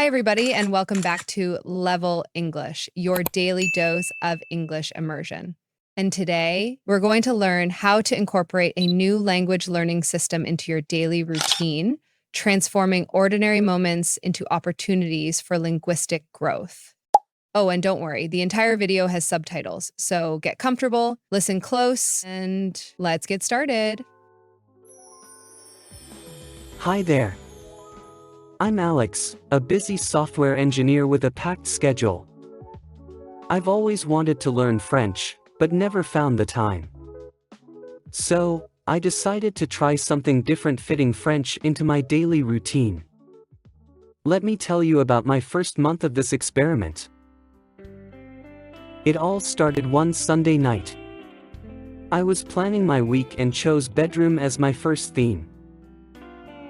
Hi, everybody, and welcome back to Level English, your daily dose of English immersion. And today, we're going to learn how to incorporate a new language learning system into your daily routine, transforming ordinary moments into opportunities for linguistic growth. Oh, and don't worry, the entire video has subtitles, so get comfortable, listen close, and let's get started. Hi there. I'm Alex, a busy software engineer with a packed schedule. I've always wanted to learn French, but never found the time. So, I decided to try something different, fitting French into my daily routine. Let me tell you about my first month of this experiment. It all started one Sunday night. I was planning my week and chose bedroom as my first theme.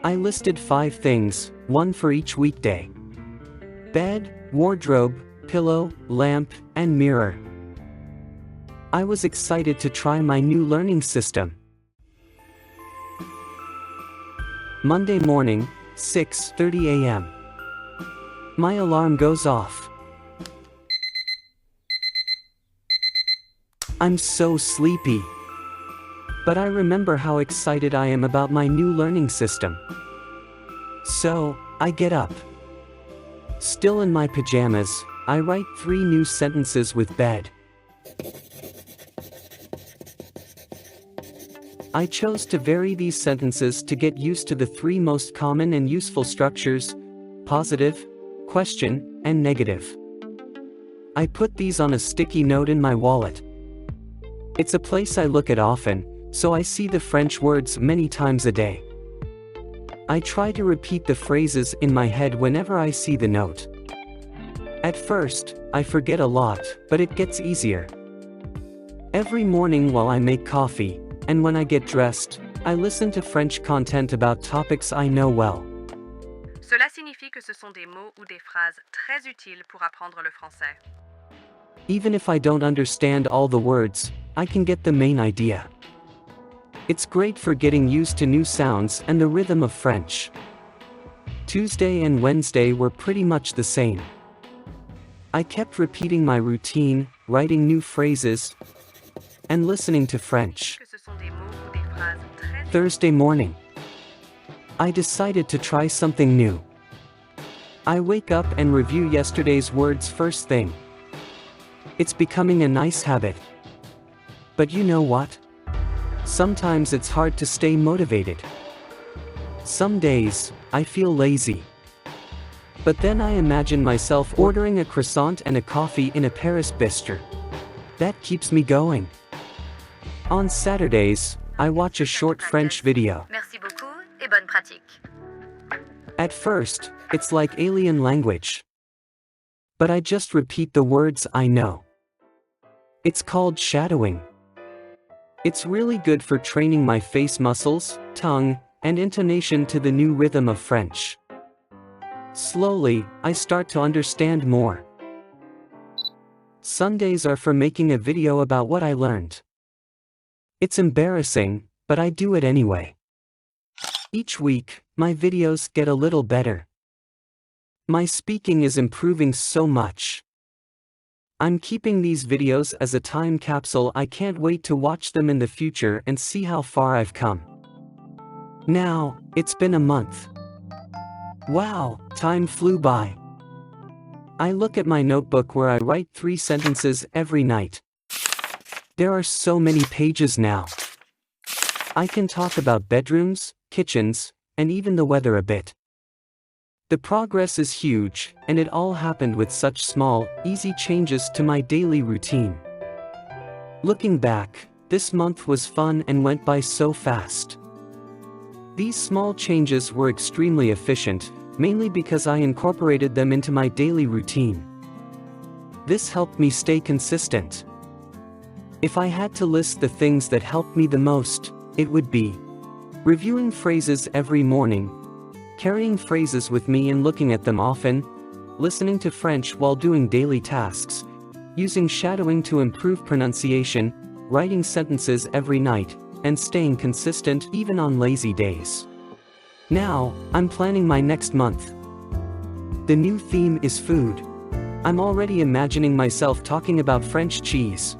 I listed 5 things, one for each weekday: bed, wardrobe, pillow, lamp, and mirror. I was excited to try my new learning system. Monday morning, 6:30 a.m. My alarm goes off. I'm so sleepy. But I remember how excited I am about my new learning system. So, I get up. Still in my pajamas, I write 3 new sentences with bed. I chose to vary these sentences to get used to the 3 most common and useful structures: positive, question, and negative. I put these on a sticky note in my wallet. It's a place I look at often, so I see the French words many times a day. I try to repeat the phrases in my head whenever I see the note. At first, I forget a lot, but it gets easier. Every morning while I make coffee, and when I get dressed, I listen to French content about topics I know well. Cela signifie que ce sont des mots ou des phrases très utiles pour apprendre le français. Even if I don't understand all the words, I can get the main idea. It's great for getting used to new sounds and the rhythm of French. Tuesday and Wednesday were pretty much the same. I kept repeating my routine, writing new phrases, and listening to French. Que ce sont des mots ou des phrases très Thursday morning, I decided to try something new. I wake up and review yesterday's words first thing. It's becoming a nice habit. But you know what? Sometimes it's hard to stay motivated. Some days, I feel lazy. But then I imagine myself ordering a croissant and a coffee in a Paris bistro. That keeps me going. On Saturdays, I watch a short French video. Merci beaucoup et bonne pratique. At first, it's like alien language. But I just repeat the words I know. It's called shadowing. It's really good for training my face muscles, tongue, and intonation to the new rhythm of French. Slowly, I start to understand more. Sundays are for making a video about what I learned. It's embarrassing, but I do it anyway. Each week, my videos get a little better. My speaking is improving so much. I'm keeping these videos as a time capsule. I can't wait to watch them in the future and see how far I've come. Now, it's been a month. Wow, time flew by. I look at my notebook where I write 3 sentences every night. There are so many pages now. I can talk about bedrooms, kitchens, and even the weather a bit. The progress is huge, and it all happened with such small, easy changes to my daily routine. Looking back, this month was fun and went by so fast. These small changes were extremely efficient, mainly because I incorporated them into my daily routine. This helped me stay consistent. If I had to list the things that helped me the most, it would be reviewing phrases every morning, carrying phrases with me and looking at them often, listening to French while doing daily tasks, using shadowing to improve pronunciation, writing sentences every night, and staying consistent even on lazy days. Now, I'm planning my next month. The new theme is food. I'm already imagining myself talking about French cheese.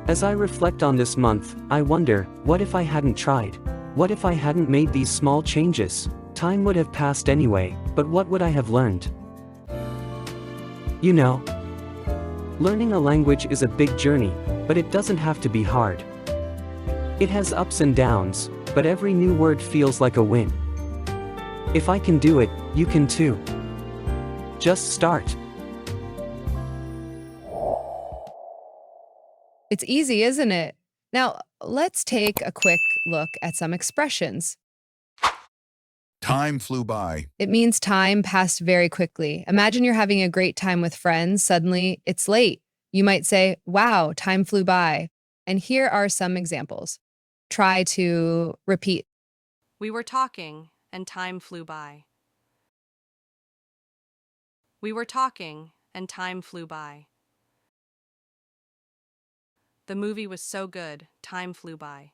As I reflect on this month, I wonder, what if I hadn't tried? What if I hadn't made these small changes? Time would have passed anyway, but what would I have learned? You know, learning a language is a big journey, but it doesn't have to be hard. It has ups and downs, but every new word feels like a win. If I can do it, you can too. Just start. It's easy, isn't it? Now, let's take a quick look at some expressions. Time flew by. It means time passed very quickly. Imagine you're having a great time with friends, suddenly it's late. You might say, wow, time flew by. And here are some examples. Try to repeat. We were talking, and time flew by. We were talking, and time flew by. The movie was so good, time flew by.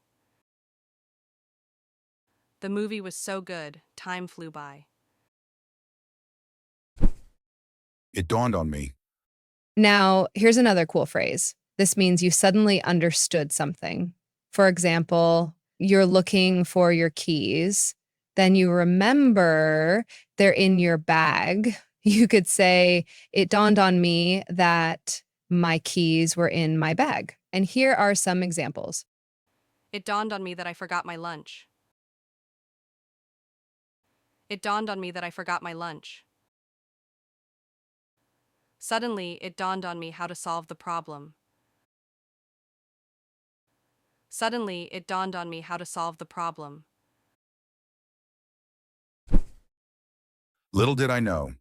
The movie was so good, time flew by. It dawned on me. Now, here's another cool phrase. This means you suddenly understood something. For example, you're looking for your keys, then you remember they're in your bag. You could say, it dawned on me that my keys were in my bag. And here are some examples. It dawned on me that I forgot my lunch. It dawned on me that I forgot my lunch. Suddenly, it dawned on me how to solve the problem. Suddenly, it dawned on me how to solve the problem. Little did I know.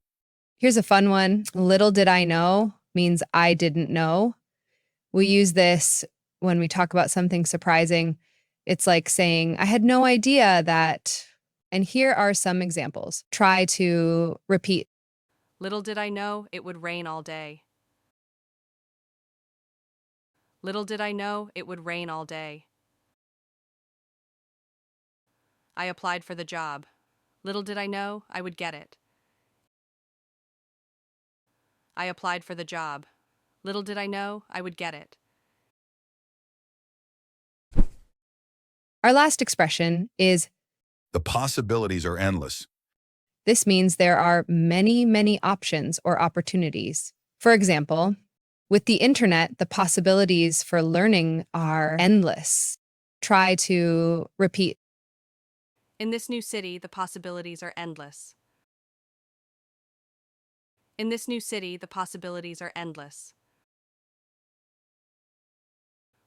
Here's a fun one. Little did I know means I didn't know. We use this when we talk about something surprising. It's like saying, I had no idea that. And here are some examples. Try to repeat. Little did I know it would rain all day. Little did I know it would rain all day. I applied for the job. Little did I know I would get it. I applied for the job. Little did I know I would get it. Our last expression is, The possibilities are endless. this means there are many, many options or opportunities. For example, with the internet, the possibilities for learning are endless. Try to repeat. In this new city, the possibilities are endless. In this new city, the possibilities are endless.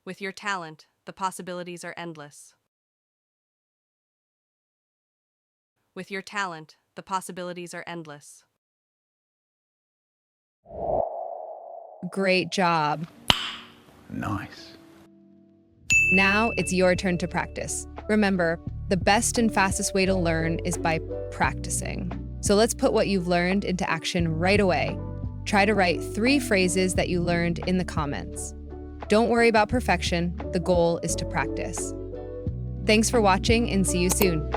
With your talent, the possibilities are endless. With your talent, the possibilities are endless. Great job. Nice. Now it's your turn to practice. Remember, the best and fastest way to learn is by practicing. So let's put what you've learned into action right away. Try to write 3 phrases that you learned in the comments. Don't worry about perfection. The goal is to practice. Thanks for watching and see you soon.